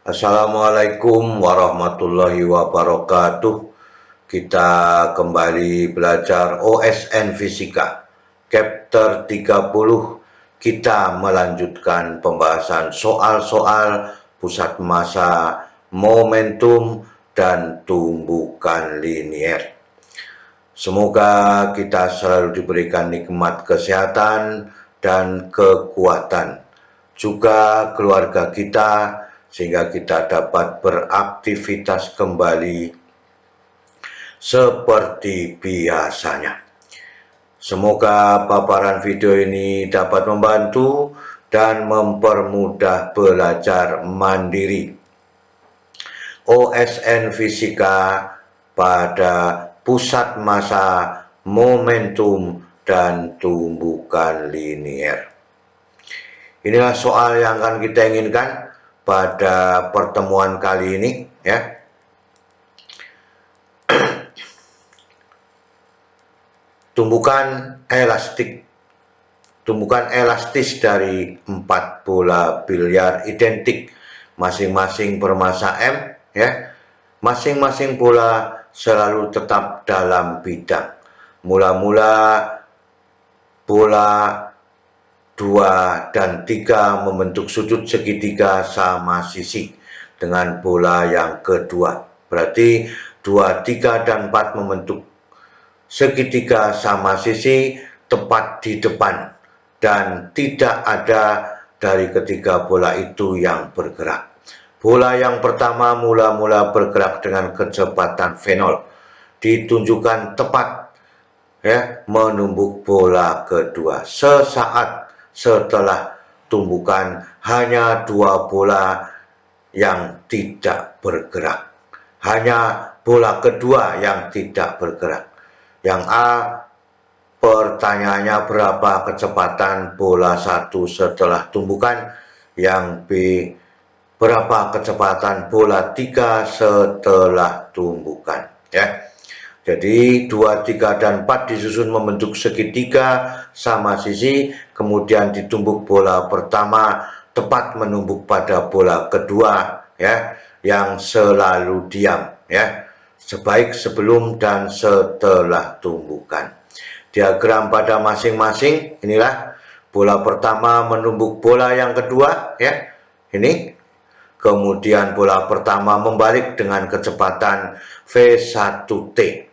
Assalamualaikum warahmatullahi wabarakatuh. Kita kembali belajar OSN Fisika. Chapter 30. Kita melanjutkan pembahasan soal-soal pusat massa, momentum, dan tumbukan linier. Semoga kita selalu diberikan nikmat kesehatan dan kekuatan. Juga keluarga kita, sehingga kita dapat beraktivitas kembali seperti biasanya. Semoga paparan video ini dapat membantu dan mempermudah belajar mandiri OSN Fisika pada pusat massa, momentum, dan tumbukan linier. Inilah soal yang akan kita inginkan pada pertemuan kali ini, ya. Tumbukan elastis dari 4 bola biliar identik, masing-masing bermassa M, ya. Masing-masing bola selalu tetap dalam bidang. Mula-mula bola 2 dan 3 membentuk sudut segitiga sama sisi dengan bola yang kedua. Berarti 2, 3, dan 4 membentuk segitiga sama sisi tepat di depan, dan tidak ada dari ketiga bola itu yang bergerak. Bola yang pertama mula-mula bergerak dengan kecepatan V0, ditunjukkan tepat, ya, menumbuk bola kedua. Sesaat setelah tumbukan, hanya 2 bola yang tidak bergerak. Hanya bola kedua yang tidak bergerak. Yang A, pertanyaannya berapa kecepatan bola 1 setelah tumbukan. Yang B, berapa kecepatan bola 3 setelah tumbukan, ya. Jadi 2, 3, dan 4 disusun membentuk segitiga sama sisi, kemudian ditumbuk bola pertama tepat menumbuk pada bola kedua, ya, yang selalu diam, ya, sebaik sebelum dan setelah tumbukan. Diagram pada masing-masing, inilah bola pertama menumbuk bola yang kedua, ya, ini. Kemudian bola pertama membalik dengan kecepatan V1T.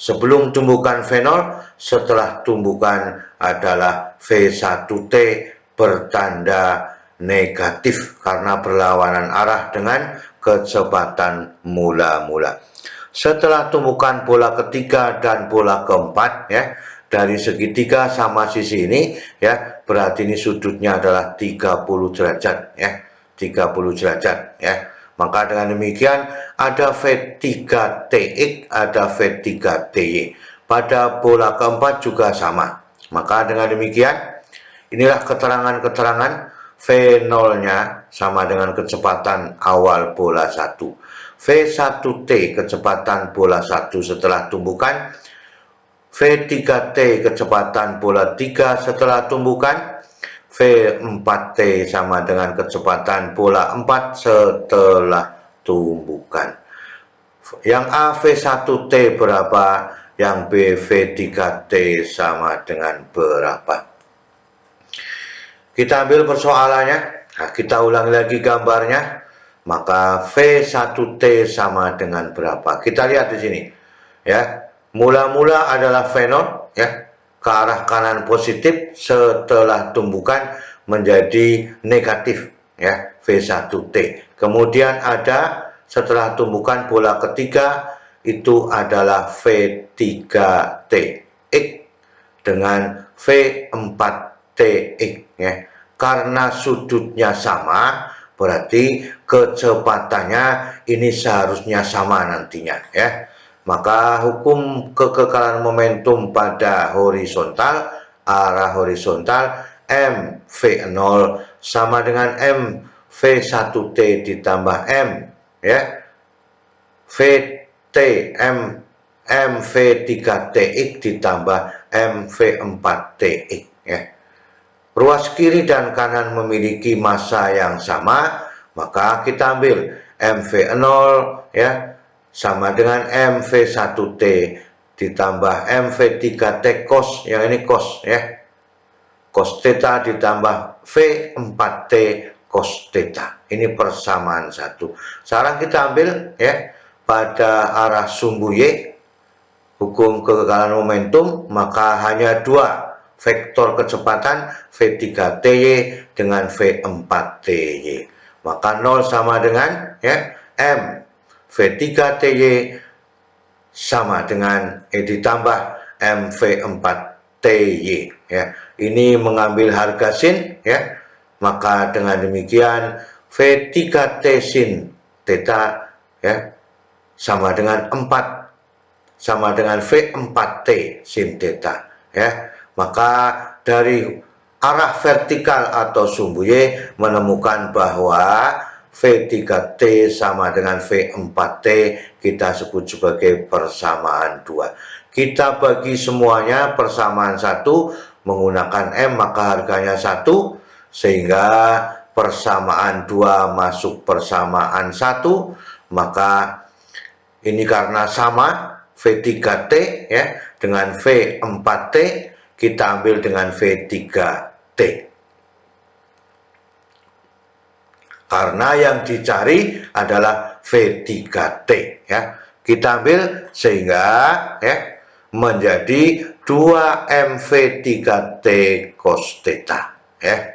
Sebelum tumbukan V0, setelah tumbukan adalah V1T bertanda negatif karena berlawanan arah dengan kecepatan mula-mula. Setelah tumbukan bola ketiga dan bola keempat, ya, dari segitiga sama sisi ini, ya, berarti ini sudutnya adalah 30 derajat, ya, 30 derajat, ya. Maka dengan demikian ada V3TX, ada V3TY. Pada bola keempat juga sama. Maka dengan demikian, inilah keterangan-keterangan. V0-nya sama dengan kecepatan awal bola 1. V1T kecepatan bola 1 setelah tumbukan. V3T kecepatan bola 3 setelah tumbukan. V4T sama dengan kecepatan bola 4 setelah tumbukan. Yang A V1T berapa, yang B V3T sama dengan berapa. Kita ambil persoalannya, nah, kita ulangi lagi gambarnya. Maka V1T sama dengan berapa? Kita lihat di sini, ya. Mula-mula adalah V0, ya, ke arah kanan positif, setelah tumbukan menjadi negatif, ya, V1T. Kemudian ada setelah tumbukan bola ketiga itu adalah V3T X dengan V4TX, ya. Karena sudutnya sama, berarti kecepatannya ini seharusnya sama nantinya, ya. Maka hukum kekekalan momentum pada horizontal, arah horizontal, M V0 sama dengan M V1T ditambah M, ya, VT M V3TX ditambah M V4TX, ya. Ruas kiri dan kanan memiliki massa yang sama, Maka kita ambil MV0 ya sama dengan MV1T ditambah MV3T cos, yang ini cos ya, cos theta ditambah V4T cos theta. Ini persamaan satu. Sekarang kita ambil ya pada arah sumbu Y, hukum kekekalan momentum, maka hanya dua vektor kecepatan V3TY dengan V4TY. Maka 0 sama dengan ya M V3TY sama dengan ditambah MV4TY ya. Ini mengambil harga sin ya. Maka dengan demikian V3T sin theta ya sama dengan 4 sama dengan V4T sin theta ya. Maka dari arah vertikal atau sumbu Y menemukan bahwa V3T sama dengan V4T kita sebut sebagai persamaan 2. Kita bagi semuanya persamaan 1 menggunakan M, maka harganya 1, sehingga persamaan 2 masuk persamaan 1. Maka ini karena sama V3T ya dengan V4T, kita ambil dengan V3T. Karena yang dicari adalah V3T ya. Kita ambil sehingga ya menjadi 2MV3T cos theta ya.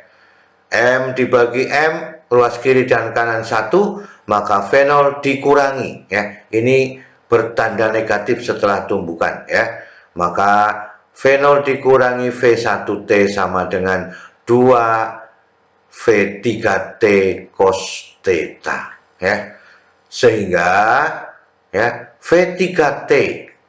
M dibagi M, luas kiri dan kanan 1, maka V0 dikurangi ya. Ini bertanda negatif setelah tumbukan ya. Maka V0 dikurangi V1T sama dengan 2 V3T cos theta ya. Sehingga ya V3T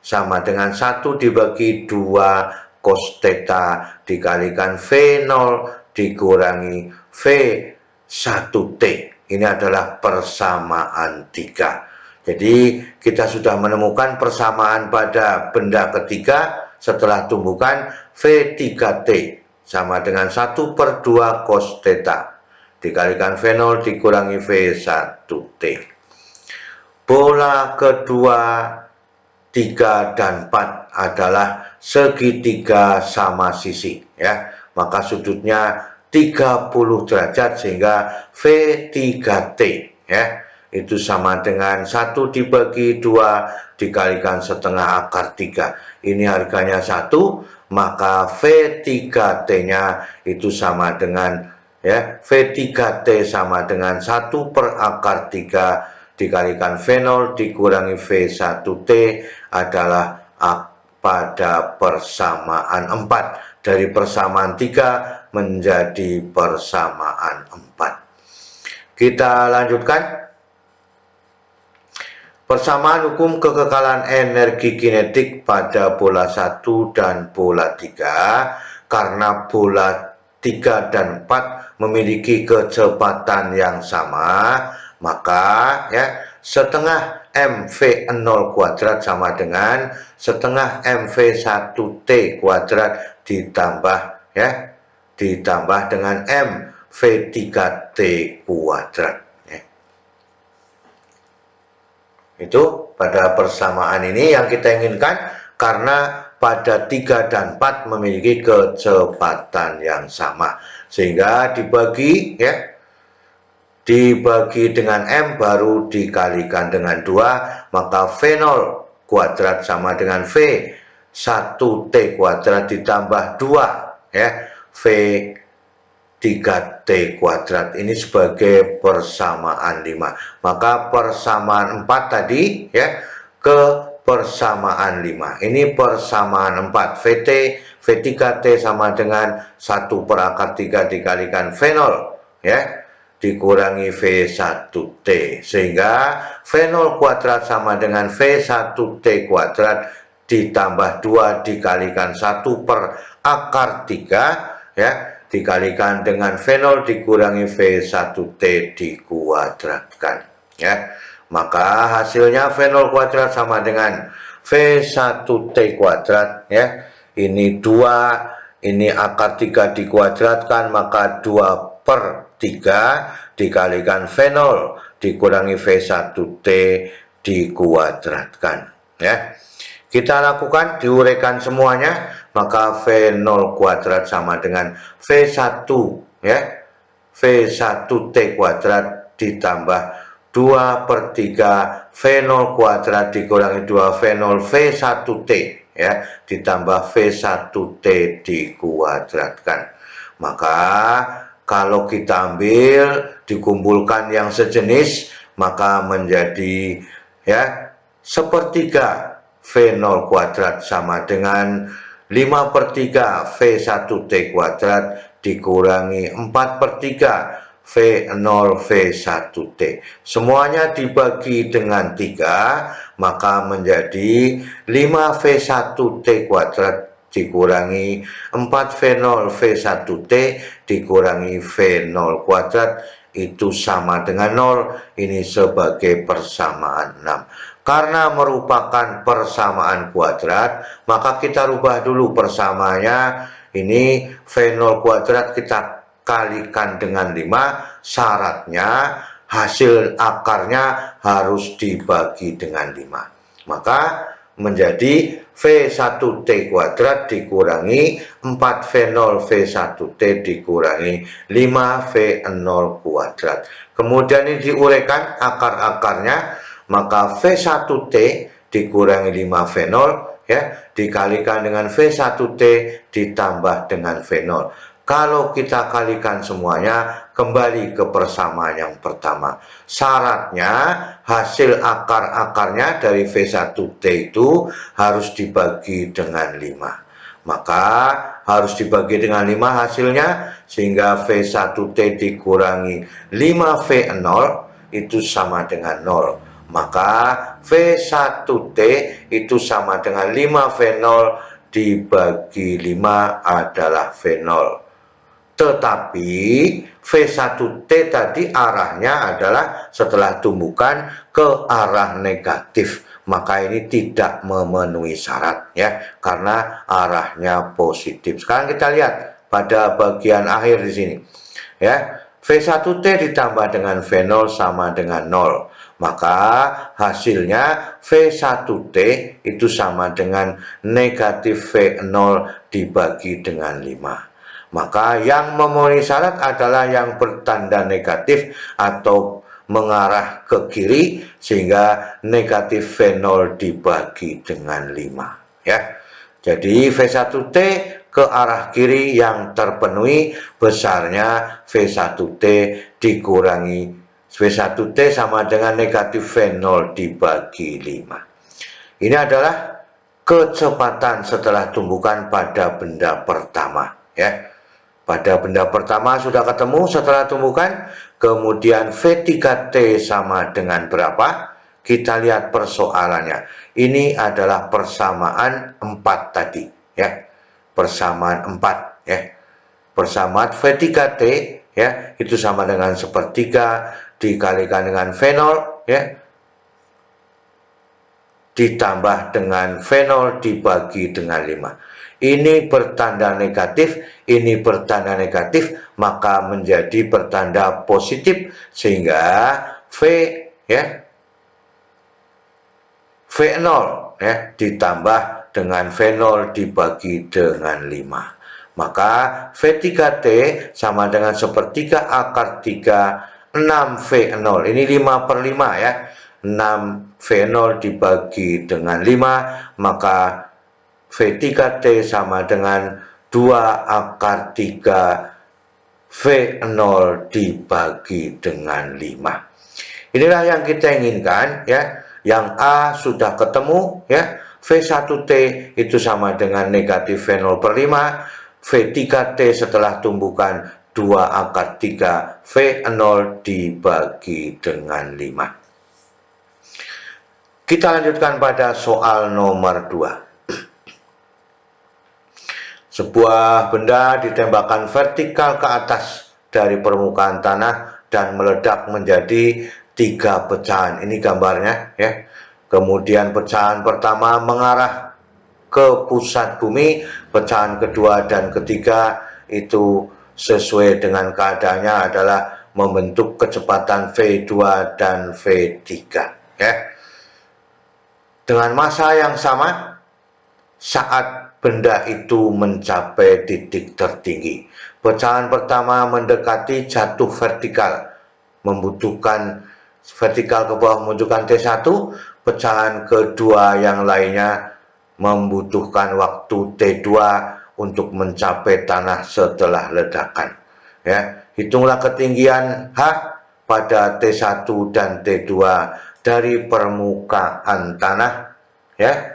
sama dengan 1 dibagi 2 cos theta dikalikan V0 dikurangi V1T. Ini adalah persamaan 3. Jadi kita sudah menemukan persamaan pada benda ketiga setelah tumbukan. V3T sama dengan 1/2 cos theta dikalikan V0 dikurangi V1T. Bola kedua 3 dan 4 adalah segitiga sama sisi ya. Maka sudutnya 30 derajat sehingga V3T ya itu sama dengan 1 dibagi 2 dikalikan setengah akar 3. Ini harganya 1, maka V3T-nya itu sama dengan ya V3T sama dengan 1/akar 3 dikalikan V0 dikurangi V1T adalah pada persamaan 4. Dari persamaan 3 menjadi persamaan 4. Kita lanjutkan. Persamaan hukum kekekalan energi kinetik pada bola 1 dan bola 3. Karena bola 3 dan 4 memiliki kecepatan yang sama, maka ya setengah MV0 kuadrat sama dengan setengah MV1T kuadrat ditambah dengan MV3T kuadrat. Itu pada persamaan ini yang kita inginkan, karena pada 3 dan 4 memiliki kecepatan yang sama, sehingga dibagi dengan M baru dikalikan dengan 2, maka V0 kuadrat sama dengan V1T kuadrat ditambah 2 V3T kuadrat. Ini sebagai persamaan 5. Maka persamaan 4 tadi ya ke persamaan 5. Ini persamaan 4. V3T sama dengan 1/akar 3 dikalikan V0 ya dikurangi V1T, sehingga V0 kuadrat sama dengan V1T kuadrat ditambah 2 dikalikan 1/akar 3 ya dikalikan dengan V0 dikurangi V1T dikuadratkan ya. Maka hasilnya V0 kuadrat sama dengan V1T kuadrat ya. Ini 2, ini akar 3 dikuadratkan, maka 2/akar 3 dikalikan V0 dikurangi V1T dikuadratkan. Ya. Kita lakukan, diuraikan semuanya, maka V0 kuadrat sama dengan V1 ya. V1T kuadrat ditambah 2/3 V0 kuadrat dikurangi 2 V0 V1T ya, ditambah V1T dikuadratkan. Maka kalau kita ambil dikumpulkan yang sejenis, maka menjadi ya sepertiga V0 kuadrat sama dengan 5/3 V1T kuadrat dikurangi 4/3 V0 V1T. Semuanya dibagi dengan 3, maka menjadi 5 V1T kuadrat dikurangi 4 V0 V1T dikurangi V0 kuadrat itu sama dengan 0. Ini sebagai persamaan 6. Karena merupakan persamaan kuadrat, maka kita rubah dulu persamaannya. Ini V0 kuadrat kita kalikan dengan 5, syaratnya hasil akarnya harus dibagi dengan 5. Maka menjadi V1T kuadrat dikurangi 4 V0 V1T dikurangi 5 V0 kuadrat. Kemudian ini diuraikan akar-akarnya, maka V1T dikurangi 5 V0 ya, dikalikan dengan V1T ditambah dengan V0. Kalau kita kalikan semuanya, kembali ke persamaan yang pertama. Syaratnya hasil akar-akarnya dari V1T itu harus dibagi dengan 5. Maka harus dibagi dengan 5 hasilnya, sehingga V1T dikurangi 5 V0 itu sama dengan 0. Maka V1T itu sama dengan 5 V0 dibagi 5 adalah V0. Tetapi V1T tadi arahnya adalah setelah tumbukan ke arah negatif, maka ini tidak memenuhi syarat ya, karena arahnya positif. Sekarang kita lihat pada bagian akhir di sini ya. V1T ditambah dengan V0 sama dengan 0. Maka hasilnya V1T itu sama dengan negatif V0 dibagi dengan 5. Maka yang memenuhi syarat adalah yang bertanda negatif atau mengarah ke kiri, sehingga negatif V0 dibagi dengan 5 ya. Jadi V1T ke arah kiri yang terpenuhi, besarnya V1T dikurangi V1T sama dengan negatif V0 dibagi 5. Ini adalah kecepatan setelah tumbukan pada benda pertama ya. Pada benda pertama sudah ketemu setelah tumbukan, kemudian V3T sama dengan berapa? Kita lihat persoalannya. Ini adalah persamaan 4 tadi ya. Persamaan 4 ya. Persamaan V3T ya, itu sama dengan sepertiga dikalikan dengan V0 ya, ditambah dengan V0 dibagi dengan 5. Ini bertanda negatif, ini bertanda negatif, maka menjadi bertanda positif, sehingga V ya, V0 ya ditambah dengan V0 dibagi dengan 5. Maka V3T sama dengan sepertiga akar 3 6 V0. Ini 5/5 ya. 6 V0 dibagi dengan 5, maka V3T sama dengan 2 akar 3 V0 dibagi dengan 5. Inilah yang kita inginkan ya. Yang A sudah ketemu ya. V1T itu sama dengan negatif V0/5. V3T setelah tumbukan 2 akar 3 V0 dibagi dengan 5. Kita lanjutkan pada soal nomor 2. Sebuah benda ditembakkan vertikal ke atas dari permukaan tanah dan meledak menjadi 3 pecahan. Ini gambarnya ya. Kemudian pecahan pertama mengarah ke pusat bumi, pecahan kedua dan ketiga itu sesuai dengan keadaannya adalah membentuk kecepatan V2 dan V3 ya. Dengan massa yang sama saat benda itu mencapai titik tertinggi. Pecahan pertama mendekati jatuh vertikal, membutuhkan vertikal ke bawah membutuhkan T1, pecahan kedua yang lainnya membutuhkan waktu T2 untuk mencapai tanah setelah ledakan. Ya, hitunglah ketinggian H pada T1 dan T2 dari permukaan tanah ya.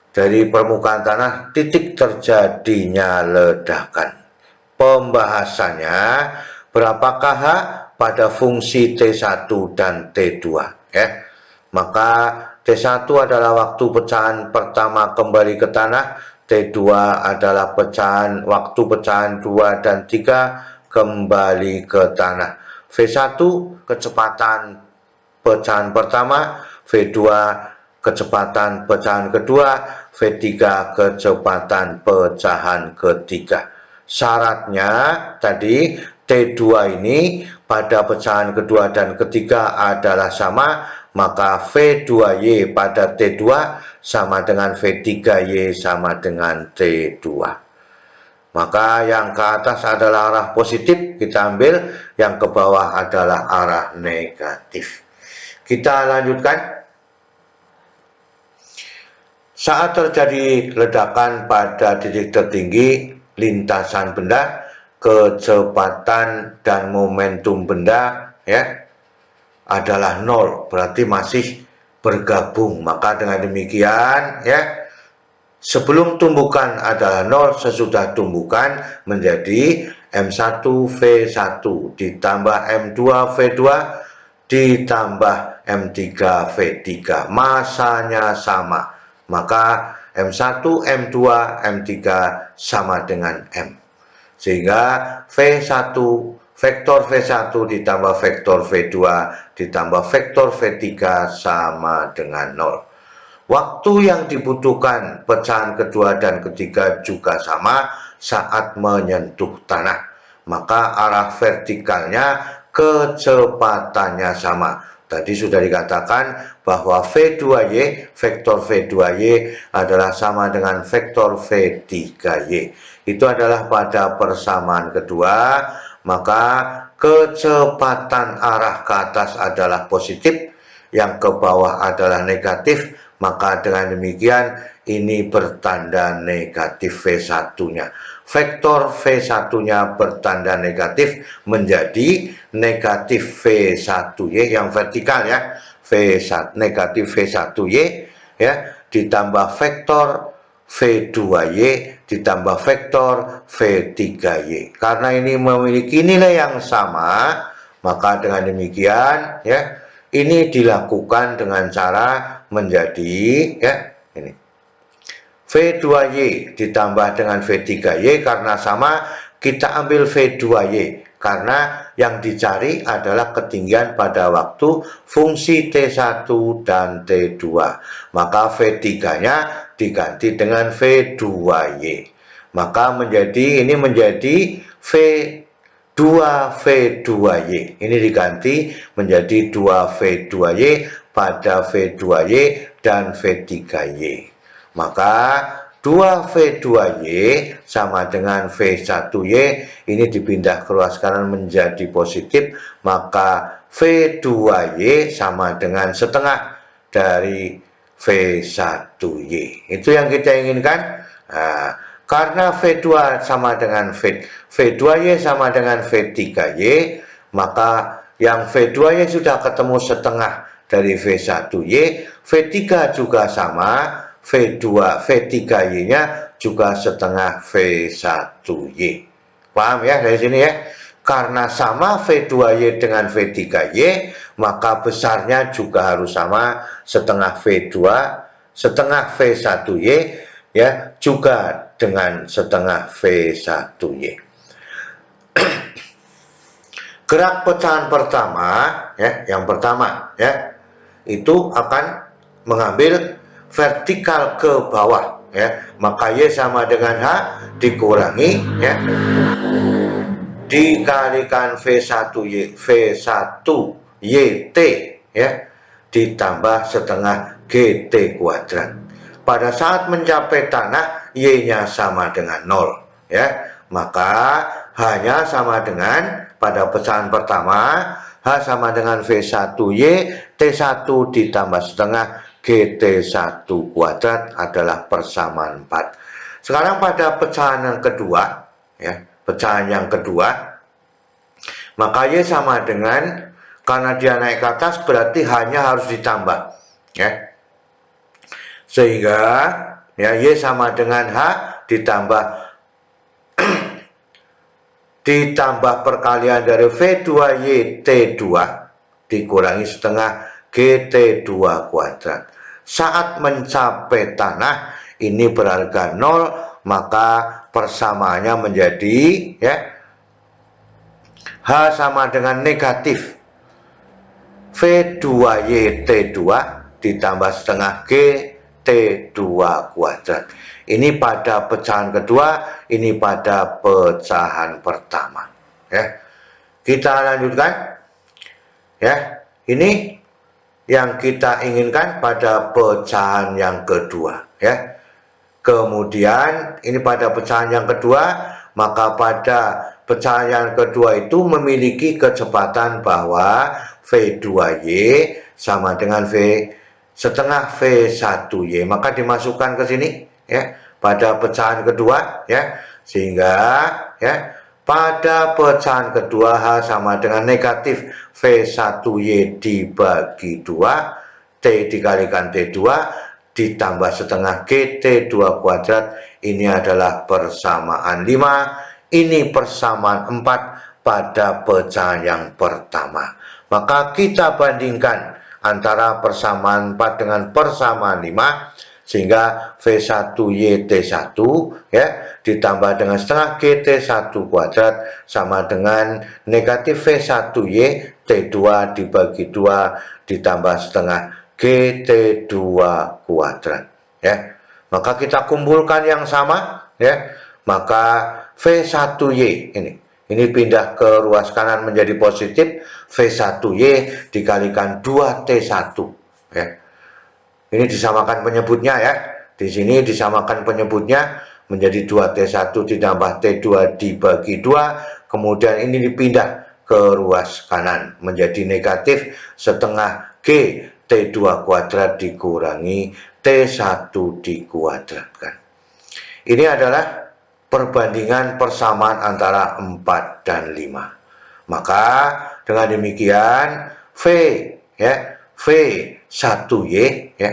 Dari permukaan tanah titik terjadinya ledakan. Pembahasannya berapakah H pada fungsi T1 dan T2 ya. Maka T1 adalah waktu pecahan pertama kembali ke tanah, T2 adalah waktu pecahan 2 dan 3 kembali ke tanah. V1 kecepatan pecahan pertama, V2 kecepatan pecahan kedua, V3 kecepatan pecahan ketiga. Syaratnya tadi T2 ini pada pecahan kedua dan ketiga adalah sama, maka V2Y pada T2 sama dengan V3Y sama dengan T2. Maka yang ke atas adalah arah positif, kita ambil, yang ke bawah adalah arah negatif. Kita lanjutkan. Saat terjadi ledakan pada titik tertinggi, lintasan benda, kecepatan dan momentum benda ya adalah 0, berarti masih bergabung. Maka dengan demikian ya, sebelum tumbukan adalah 0, sesudah tumbukan menjadi M1V1 ditambah M2V2 ditambah M3V3, masanya sama. Maka M1, M2, M3 sama dengan M. Sehingga V1, vektor V1 ditambah vektor V2 ditambah vektor V3 sama dengan 0. Waktu yang dibutuhkan pecahan kedua dan ketiga juga sama saat menyentuh tanah. Maka arah vertikalnya, kecepatannya sama. Tadi sudah dikatakan bahwa V2Y, vektor V2Y adalah sama dengan vektor V3Y. Itu adalah pada persamaan kedua, maka kecepatan arah ke atas adalah positif, yang ke bawah adalah negatif. Maka dengan demikian ini bertanda negatif V1-nya. Vektor V1-nya bertanda negatif menjadi negatif V1Y yang vertikal ya. V1 negatif V1Y ya ditambah vektor V2Y ditambah vektor V3Y. Karena ini memiliki nilai yang sama, maka dengan demikian ya ini dilakukan dengan cara menjadi ya ini V2Y ditambah dengan V3Y, karena sama kita ambil V2Y karena yang dicari adalah ketinggian pada waktu fungsi T1 dan T2. Maka V3-nya diganti dengan V2Y. Maka ini menjadi V2Y. Ini diganti menjadi 2V2Y pada V2Y dan V3Y. Maka 2V2Y sama dengan V1Y, ini dipindah ke ruas kanan menjadi positif, maka V2Y sama dengan setengah dari V1Y. Itu yang kita inginkan. Nah, karena V2 sama dengan V2Y sama dengan V3Y, maka yang V2Y sudah ketemu setengah dari V1Y, V3 juga sama, V3Y-nya juga setengah V1Y. Paham ya dari sini ya? Karena sama V2Y dengan V3Y, maka besarnya juga harus sama, setengah V2, setengah V1Y ya, juga dengan setengah V1Y. Gerak pecahan pertama ya, yang pertama ya, itu akan mengambil vertikal ke bawah ya, maka Y sama dengan H dikurangi ya dikalikan V1YT ya, ditambah setengah GT kuadrat. Pada saat mencapai tanah, Y-nya sama dengan 0 ya. Maka H-nya sama dengan, pada pecahan pertama, H sama dengan V1Y, T1 ditambah setengah GT1 kuadrat adalah persamaan 4. Sekarang pada pecahan yang kedua ya, pecahan yang kedua, maka Y sama dengan, karena dia naik ke atas berarti H-nya harus ditambah ya. Sehingga ya, Y sama dengan H ditambah perkalian dari V2Y T2 dikurangi setengah GT2 kuadrat. Saat mencapai tanah ini berharga 0, maka persamaannya menjadi ya, H sama dengan negatif V2Y T2 ditambah setengah GT2 kuadrat. Ini pada pecahan kedua, ini pada pecahan pertama ya. Kita lanjutkan ya. Ini yang kita inginkan pada pecahan yang kedua ya. Kemudian ini pada pecahan yang kedua, maka pada pecahan yang kedua itu memiliki kecepatan bahwa V2Y sama dengan V setengah V1Y, maka dimasukkan ke sini ya, pada pecahan kedua ya. Sehingga ya, pada pecahan kedua H sama dengan negatif V1Y dibagi 2, T dikalikan T2 ditambah setengah GT2 kuadrat. Ini adalah persamaan 5, ini persamaan 4 pada pecahan yang pertama. Maka kita bandingkan antara persamaan 4 dengan persamaan 5, sehingga V1Y T1 ya ditambah dengan setengah GT1 kuadrat sama dengan negatif V1Y T2 dibagi 2 ditambah setengah GT2 kuadrat ya. Maka kita kumpulkan yang sama ya, maka V1Y ini pindah ke ruas kanan menjadi positif, V1Y dikalikan 2T1 ya. Ini disamakan penyebutnya ya. Di sini disamakan penyebutnya menjadi 2T1 ditambah T2 dibagi 2, kemudian ini dipindah ke ruas kanan menjadi negatif setengah G T2 kuadrat dikurangi T1 dikuadratkan. Ini adalah perbandingan persamaan antara 4 dan 5. Maka dengan demikian V ya, V1Y ya,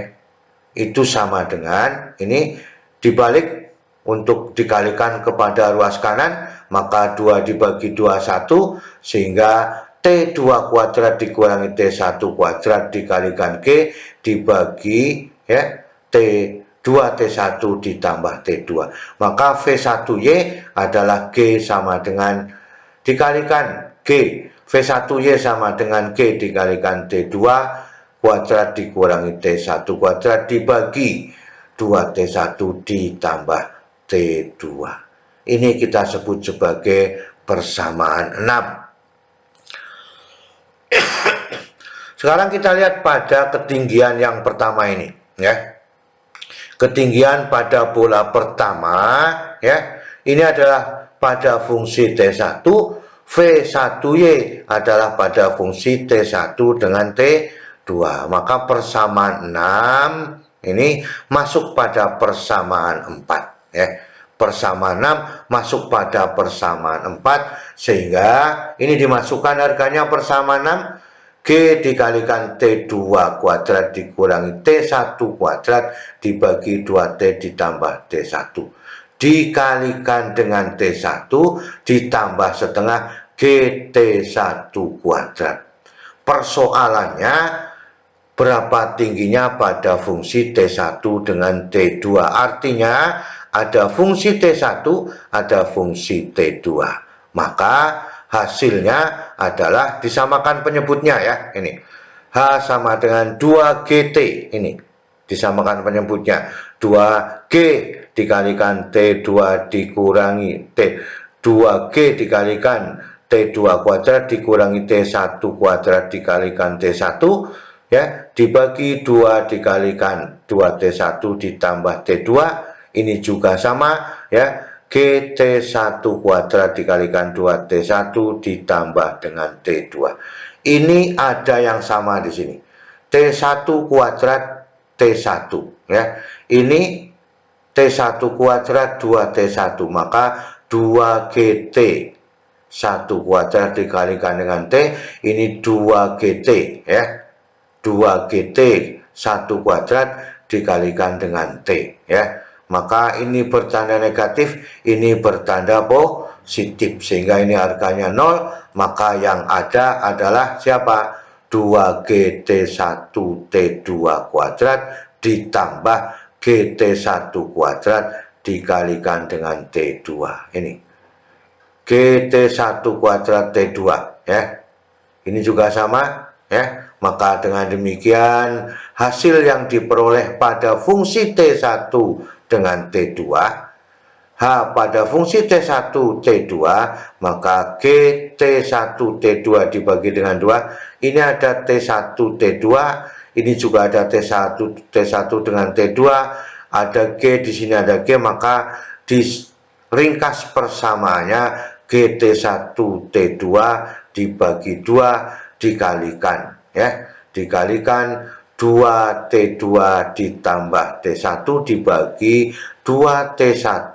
itu sama dengan ini dibalik untuk dikalikan kepada ruas kanan, maka 2 dibagi 2 1, sehingga T2 kuadrat dikurangi T1 kuadrat dikalikan G dibagi ya T2 T1 ditambah T2. Maka V1Y adalah G sama dengan dikalikan G. V1Y sama dengan G dikalikan T2 kuadrat dikurangi T1 kuadrat dibagi 2T1 ditambah T2. Ini kita sebut sebagai persamaan 6. Sekarang kita lihat pada ketinggian yang pertama ini ya. Ketinggian pada bola pertama ya, ini adalah pada fungsi T1, V1Y adalah pada fungsi T1 dengan T2. Maka persamaan 6 ini masuk pada persamaan 4 ya. Persamaan 6 masuk pada persamaan 4, sehingga ini dimasukkan harganya persamaan 6, G dikalikan T2 kuadrat dikurangi T1 kuadrat dibagi 2T ditambah T1 dikalikan dengan T1 ditambah setengah GT1 kuadrat. Persoalannya berapa tingginya pada fungsi T1 dengan T2. Artinya ada fungsi T1, ada fungsi T2. Maka hasilnya adalah disamakan penyebutnya ya. Ini H sama dengan 2GT, ini disamakan penyebutnya 2G dikalikan T2 dikurangi T2 2G dikalikan T2 kuadrat dikurangi T1 kuadrat dikalikan T1 ya, dibagi 2 dikalikan 2T1 ditambah T2, ini juga sama ya, GT1 kuadrat dikalikan 2T1 ditambah dengan T2. Ini ada yang sama di sini. T1 kuadrat T1 ya. Ini T1 kuadrat 2T1, maka 2GT 1 kuadrat dikalikan dengan T, ini 2GT ya. 2GT 1 kuadrat dikalikan dengan T ya. Maka ini bertanda negatif, ini bertanda positif, sehingga ini harganya 0, maka yang ada adalah siapa? 2GT1 T2 kuadrat ditambah GT1 kuadrat dikalikan dengan T2. Ini GT1 kuadrat T2 ya. Ini juga sama ya. Maka dengan demikian hasil yang diperoleh pada fungsi T1 dengan T2, H pada fungsi T1 T2, maka GT1 T2 dibagi dengan 2, ini ada T1 T2, ini juga ada T1 dengan T2, ada G di sini, ada G, maka di ringkas persamaannya GT1 T2 dibagi 2 dikalikan ya, dikalikan 2T2 ditambah T1 dibagi 2T1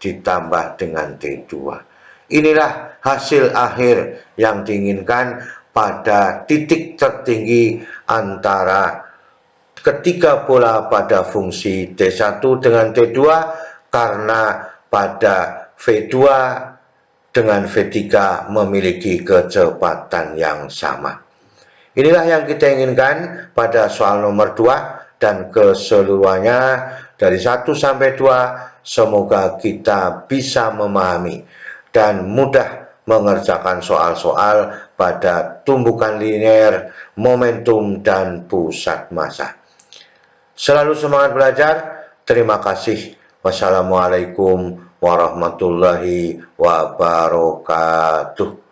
ditambah dengan T2. Inilah hasil akhir yang diinginkan pada titik tertinggi antara ketiga bola pada fungsi T1 dengan T2, karena pada V2 dengan V3 memiliki kecepatan yang sama. Inilah yang kita inginkan pada soal nomor 2 dan keseluruhannya dari 1 sampai 2. Semoga kita bisa memahami dan mudah mengerjakan soal-soal pada tumbukan linear, momentum, dan pusat massa. Selalu semangat belajar. Terima kasih. Wassalamualaikum warahmatullahi wabarakatuh.